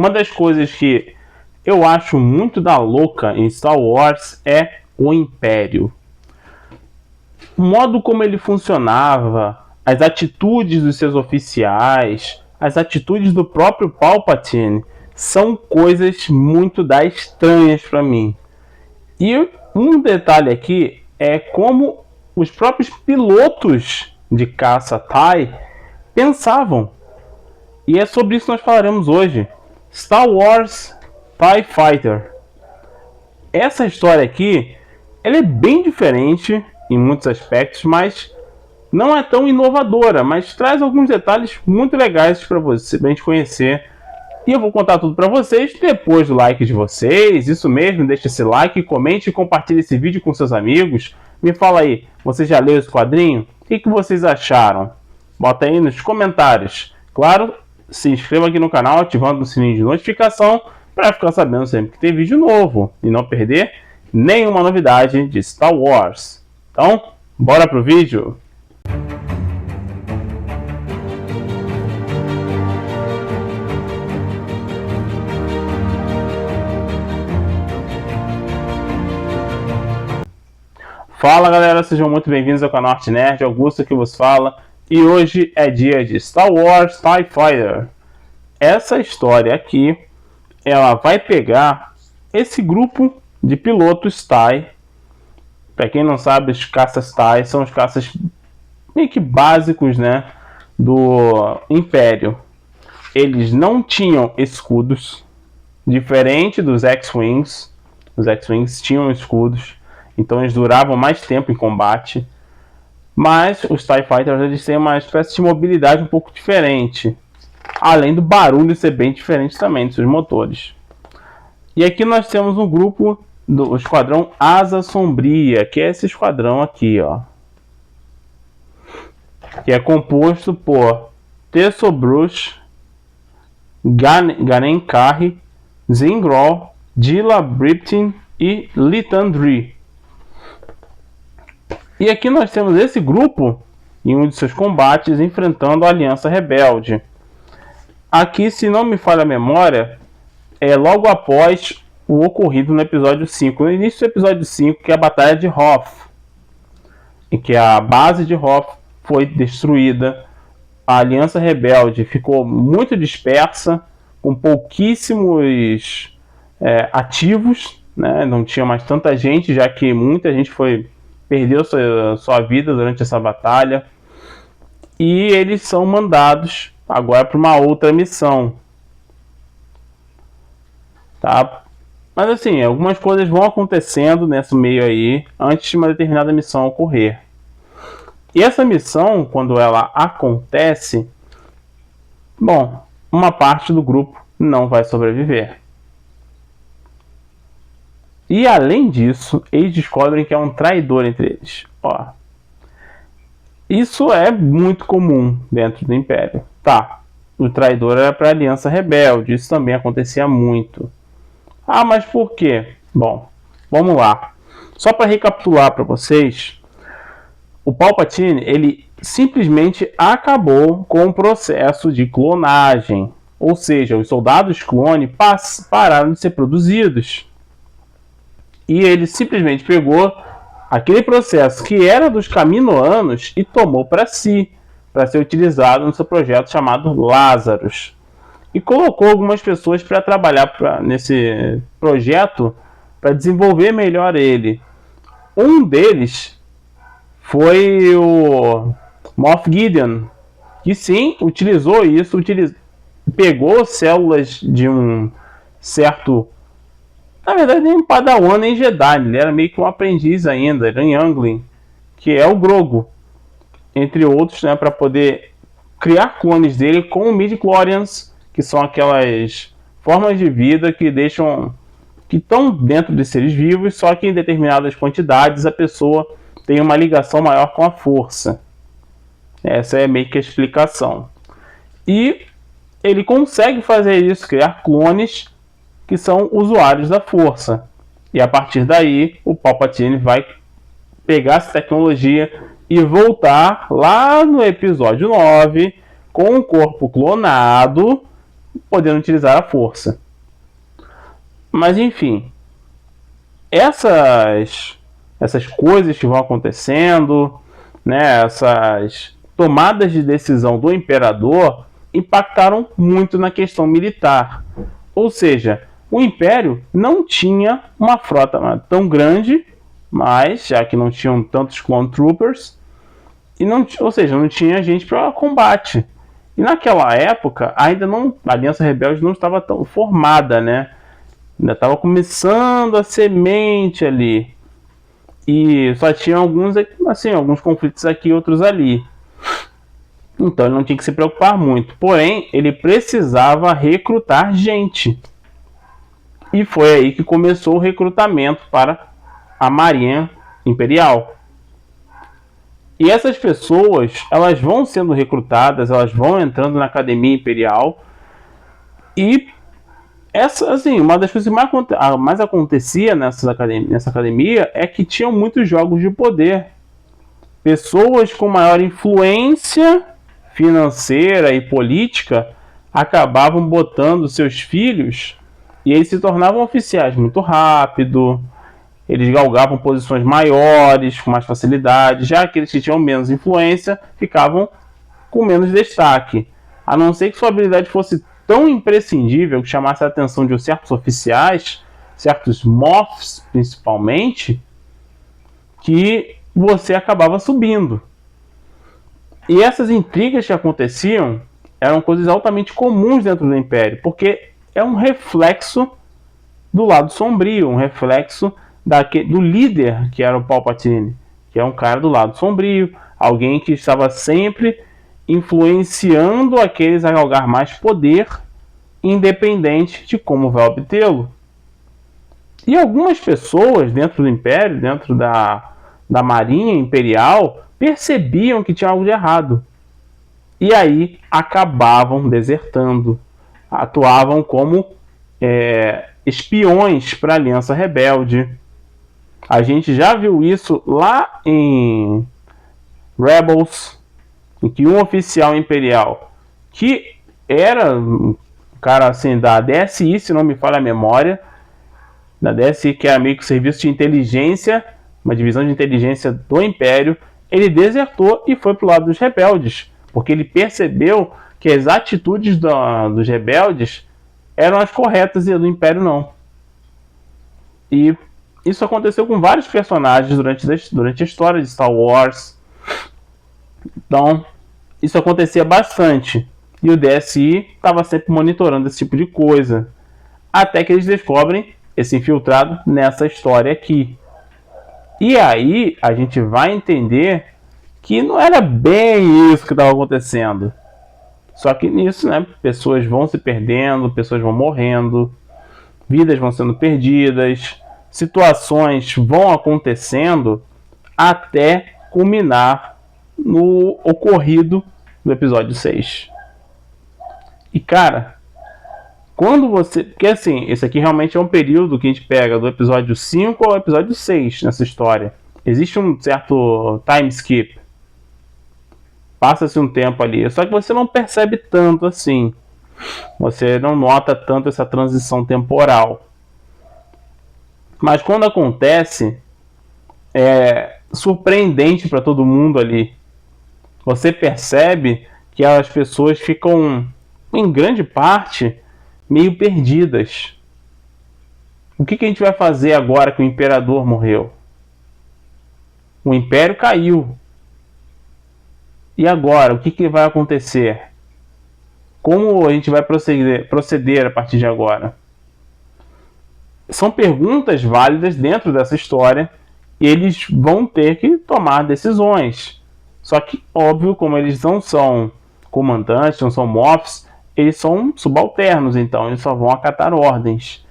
Uma das coisas que eu acho muito da louca em Star Wars é o Império. O modo como ele funcionava, as atitudes dos seus oficiais, as atitudes do próprio Palpatine são coisas muito estranhas para mim. E um detalhe aqui é como os próprios pilotos de caça TIE pensavam. E é sobre isso que nós falaremos hoje. Star Wars TIE Fighter. Essa história aqui, ela é bem diferente em muitos aspectos, mas não é tão inovadora, mas traz alguns detalhes muito legais para você, pra gente conhecer. E eu vou contar tudo para vocês depois do like de vocês. Isso mesmo, deixe esse like, comente e compartilhe esse vídeo com seus amigos. Me fala aí, você já leu esse quadrinho? O que vocês acharam? Bota aí nos comentários. Claro, se inscreva aqui no canal ativando o sininho de notificação para ficar sabendo sempre que tem vídeo novo e não perder nenhuma novidade de Star Wars. Então, bora pro vídeo? Fala galera, sejam muito bem-vindos ao canal Arte Nerd, Augusto que vos fala. E hoje é dia de Star Wars TIE Fighter. Essa história aqui, ela vai pegar esse grupo de pilotos TIE. Para quem não sabe, os caças TIE são os caças meio que básicos, né, do Império. Eles não tinham escudos, diferente dos X-Wings. Os X-Wings tinham escudos, então eles duravam mais tempo em combate. Mas os TIE Fighters eles têm uma espécie de mobilidade um pouco diferente, além do barulho ser bem diferente também dos seus motores. E aqui nós temos um grupo do Esquadrão Asa Sombria, que é esse esquadrão aqui, ó, que é composto por Tesso Bruce, Garen Carey, Zingrol, Dilla Bripton e Litandri. E aqui nós temos esse grupo em um de seus combates enfrentando a Aliança Rebelde. Aqui, se não me falha a memória, é logo após o ocorrido no episódio 5. No início do episódio 5, que é a Batalha de Hoth, em que a base de Hoth foi destruída. A Aliança Rebelde ficou muito dispersa, com pouquíssimos ativos, né? Não tinha mais tanta gente, já que muita gente perdeu sua vida durante essa batalha. E eles são mandados agora para uma outra missão. Tá? Mas assim, algumas coisas vão acontecendo nesse meio aí, antes de uma determinada missão ocorrer. E essa missão, quando ela acontece, bom, uma parte do grupo não vai sobreviver. E além disso, eles descobrem que é um traidor entre eles. Ó, isso é muito comum dentro do Império. Tá, o traidor era para a Aliança Rebelde, isso também acontecia muito. Ah, mas por quê? Bom, vamos lá. Só para recapitular para vocês, o Palpatine, ele simplesmente acabou com o processo de clonagem. Ou seja, os soldados clone pararam de ser produzidos. E ele simplesmente pegou aquele processo que era dos Kaminoanos e tomou para si, para ser utilizado no seu projeto chamado Lazarus. E colocou algumas pessoas para trabalhar nesse projeto para desenvolver melhor ele. Um deles foi o Moff Gideon, que sim, utilizou isso, pegou células de um certo... Na verdade, nem um Padawan nem Jedi, ele era meio que um aprendiz ainda, era um Youngling, que é o Grogu, entre outros, né, para poder criar clones dele com midi-chlorians, que são aquelas formas de vida que estão dentro de seres vivos, só que em determinadas quantidades a pessoa tem uma ligação maior com a força. Essa é meio que a explicação. E ele consegue fazer isso, criar clones que são usuários da força. E a partir daí, o Palpatine vai pegar essa tecnologia e voltar lá no episódio 9 com um corpo clonado podendo utilizar a força. Mas enfim, essas coisas que vão acontecendo, né, essas tomadas de decisão do imperador impactaram muito na questão militar. Ou seja, o império não tinha uma frota tão grande, mas já que não tinham tantos clone troopers, e não, ou seja, não tinha gente para combate. E naquela época, ainda não, a Aliança Rebelde não estava tão formada, né? Ainda estava começando a semente ali. E só tinha alguns, assim, alguns conflitos aqui e outros ali. Então ele não tinha que se preocupar muito. Porém, ele precisava recrutar gente. E foi aí que começou o recrutamento para a Marinha Imperial. E essas pessoas, elas vão sendo recrutadas, elas vão entrando na Academia Imperial. E essa, assim, uma das coisas que mais acontecia nessa academia é que tinham muitos jogos de poder. Pessoas com maior influência financeira e política acabavam botando seus filhos e eles se tornavam oficiais muito rápido. Eles galgavam posições maiores, com mais facilidade. Já aqueles que tinham menos influência ficavam com menos destaque. A não ser que sua habilidade fosse tão imprescindível que chamasse a atenção de certos oficiais, certos Moffs principalmente, que você acabava subindo. E essas intrigas que aconteciam eram coisas altamente comuns dentro do Império, porque é um reflexo do lado sombrio, um reflexo do líder que era o Palpatine, que é um cara do lado sombrio, alguém que estava sempre influenciando aqueles a galgar mais poder, independente de como vai obtê-lo. E algumas pessoas dentro do Império, dentro da Marinha Imperial, percebiam que tinha algo de errado. E aí acabavam desertando. Atuavam como espiões para a Aliança Rebelde. A gente já viu isso lá em Rebels, em que um oficial imperial, que era um cara assim da DSI, se não me falha a memória, da DSI, que era meio que o serviço de inteligência, uma divisão de inteligência do Império, ele desertou e foi pro lado dos rebeldes, porque ele percebeu que as atitudes dos rebeldes eram as corretas e a do Império não. E isso aconteceu com vários personagens durante a história de Star Wars. Então, isso acontecia bastante. E o DSI estava sempre monitorando esse tipo de coisa. Até que eles descobrem esse infiltrado nessa história aqui. E aí a gente vai entender que não era bem isso que estava acontecendo. Só que nisso, né, pessoas vão se perdendo, pessoas vão morrendo, vidas vão sendo perdidas, situações vão acontecendo até culminar no ocorrido do episódio 6. E cara, quando você... Porque assim, esse aqui realmente é um período que a gente pega do episódio 5 ao episódio 6 nessa história. Existe um certo time skip. Passa-se um tempo ali. Só que você não percebe tanto assim. Você não nota tanto essa transição temporal. Mas quando acontece, é surpreendente para todo mundo ali. Você percebe que as pessoas ficam, em grande parte, meio perdidas. O que a gente vai fazer agora que o imperador morreu? O império caiu. E agora? O que vai acontecer? Como a gente vai proceder a partir de agora? São perguntas válidas dentro dessa história e eles vão ter que tomar decisões. Só que, óbvio, como eles não são comandantes, não são Moffs, eles são subalternos, então eles só vão acatar ordens.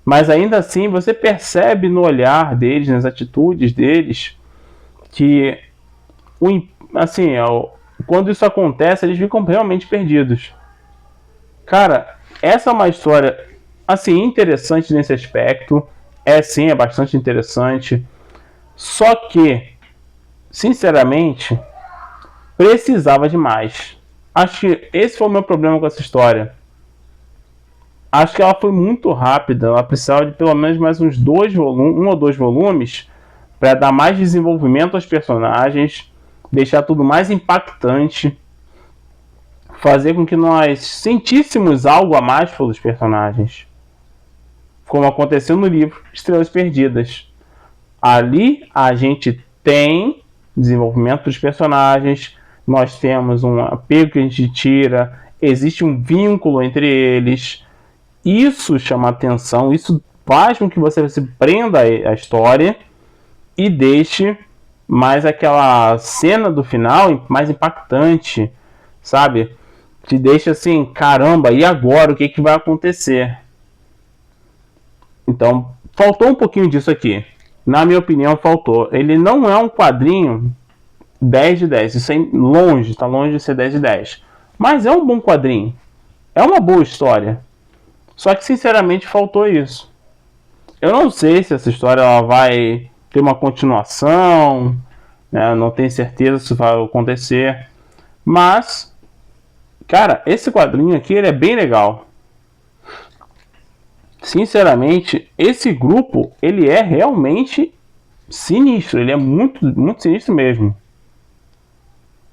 Mas ainda assim, você percebe no olhar deles, nas atitudes deles, que assim, quando isso acontece, eles ficam realmente perdidos. Cara, essa é uma história assim interessante nesse aspecto. Sim, é bastante interessante. Só que, sinceramente, precisava de mais. Acho que esse foi o meu problema com essa história. acho que ela foi muito rápida. Ela precisava de pelo menos mais uns um ou dois volumes para dar mais desenvolvimento aos personagens, deixar tudo mais impactante, fazer com que nós sentíssemos algo a mais pelos personagens, como aconteceu no livro Estrelas Perdidas. Ali a gente tem desenvolvimento dos personagens, nós temos um apego que a gente tira, existe um vínculo entre eles. Isso chama atenção, isso faz com que você se prenda à história e deixe mais aquela cena do final mais impactante, sabe? Te deixa assim, caramba, e agora? O que vai acontecer? Então, faltou um pouquinho disso aqui. Na minha opinião, faltou. Ele não é um quadrinho 10 de 10. Isso é longe, está longe de ser 10 de 10. Mas é um bom quadrinho. É uma boa história. Só que, sinceramente, faltou isso. Eu não sei se essa história ela vai ter uma continuação, né? Não tenho certeza se vai acontecer. Mas, cara, esse quadrinho aqui ele é bem legal. Sinceramente, esse grupo ele é realmente sinistro. Ele é muito, muito sinistro mesmo.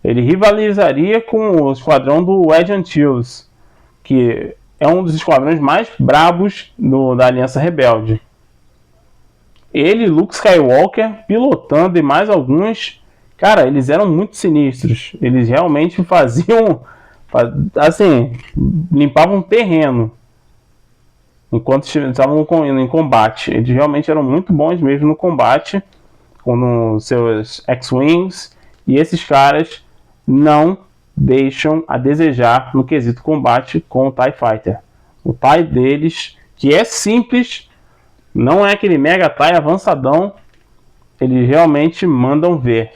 Ele rivalizaria com o esquadrão do Ed Antilles, que é um dos esquadrões mais brabos da Aliança Rebelde. Ele e Luke Skywalker pilotando e mais alguns, cara, eles eram muito sinistros. Eles realmente faziam, assim, limpavam terreno enquanto estavam em combate. Eles realmente eram muito bons mesmo no combate, com os seus X-Wings, e esses caras não deixam a desejar no quesito combate com o TIE Fighter. O TIE deles, que é simples, não é aquele Mega TIE avançadão, eles realmente mandam ver.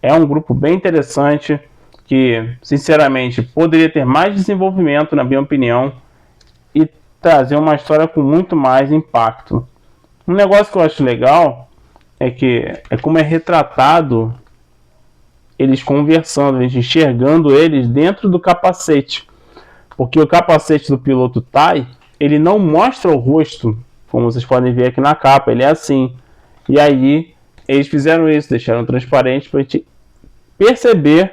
É um grupo bem interessante, que sinceramente poderia ter mais desenvolvimento, na minha opinião, e trazer uma história com muito mais impacto. Um negócio que eu acho legal é que é como é retratado eles conversando, a gente enxergando eles dentro do capacete. Porque o capacete do piloto TIE, ele não mostra o rosto, como vocês podem ver aqui na capa, ele é assim. E aí, eles fizeram isso, deixaram transparente para a gente perceber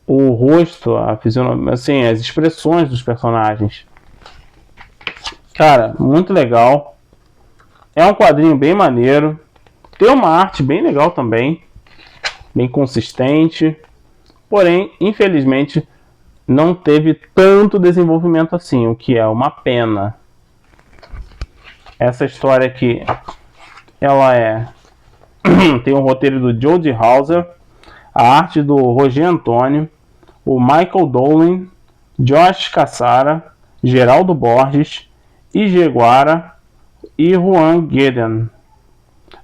o rosto, a fisionomia, assim, as expressões dos personagens. Cara, muito legal. É um quadrinho bem maneiro. Tem uma arte bem legal também, bem consistente. Porém, infelizmente, não teve tanto desenvolvimento assim, o que é uma pena. Essa história aqui, ela tem o roteiro do Jody Hauser, a arte do Roger Antônio, o Michael Dolan, Josh Cassara, Geraldo Borges, Ige Guara e Juan Gueden.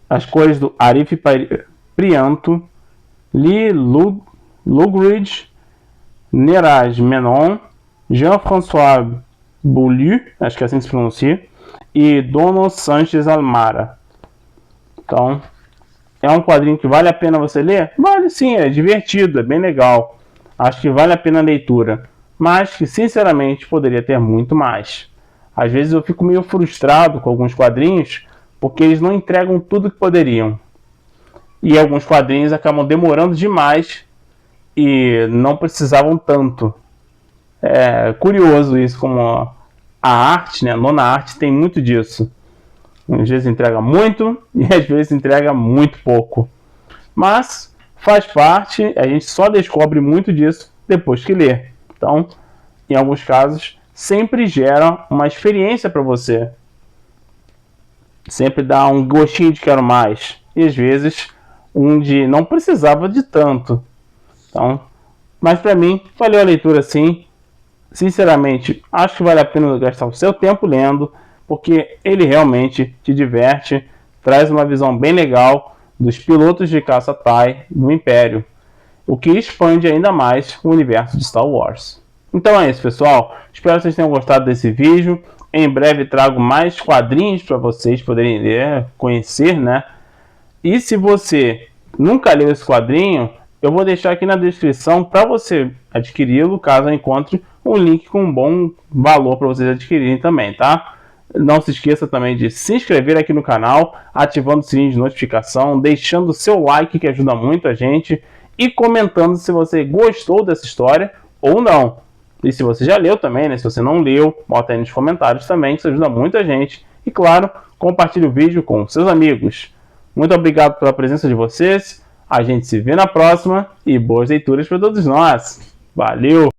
As cores do Arif Prianto, Lee Lugridge, Neeraj Menon, Jean-François Beaulieu, acho que é assim que se pronuncia, e Dono Sanchez Almara. Então, é um quadrinho que vale a pena você ler? Vale sim, é divertido, é bem legal. Acho que vale a pena a leitura, mas que sinceramente poderia ter muito mais. Às vezes eu fico meio frustrado com alguns quadrinhos, porque eles não entregam tudo que poderiam. E alguns quadrinhos acabam demorando demais e não precisavam tanto. É curioso isso, como a arte, né? A nona arte tem muito disso. Às vezes entrega muito e às vezes entrega muito pouco. Mas faz parte, a gente só descobre muito disso depois que lê. Então, em alguns casos, sempre gera uma experiência para você. Sempre dá um gostinho de quero mais. E às vezes, um de não precisava de tanto. Então, mas para mim, valeu a leitura sim. Sinceramente, acho que vale a pena gastar o seu tempo lendo, porque ele realmente te diverte, traz uma visão bem legal dos pilotos de caça TIE do Império, o que expande ainda mais o universo de Star Wars. Então é isso, pessoal. Espero que vocês tenham gostado desse vídeo. Em breve trago mais quadrinhos para vocês poderem ler, conhecer, né? E se você nunca leu esse quadrinho, eu vou deixar aqui na descrição para você adquiri-lo, caso eu encontre um link com um bom valor para vocês adquirirem também, tá? Não se esqueça também de se inscrever aqui no canal, ativando o sininho de notificação, deixando o seu like que ajuda muito a gente e comentando se você gostou dessa história ou não. E se você já leu também, né? Se você não leu, bota aí nos comentários também, que isso ajuda muito a gente. E claro, compartilhe o vídeo com seus amigos. Muito obrigado pela presença de vocês. A gente se vê na próxima e boas leituras para todos nós. Valeu!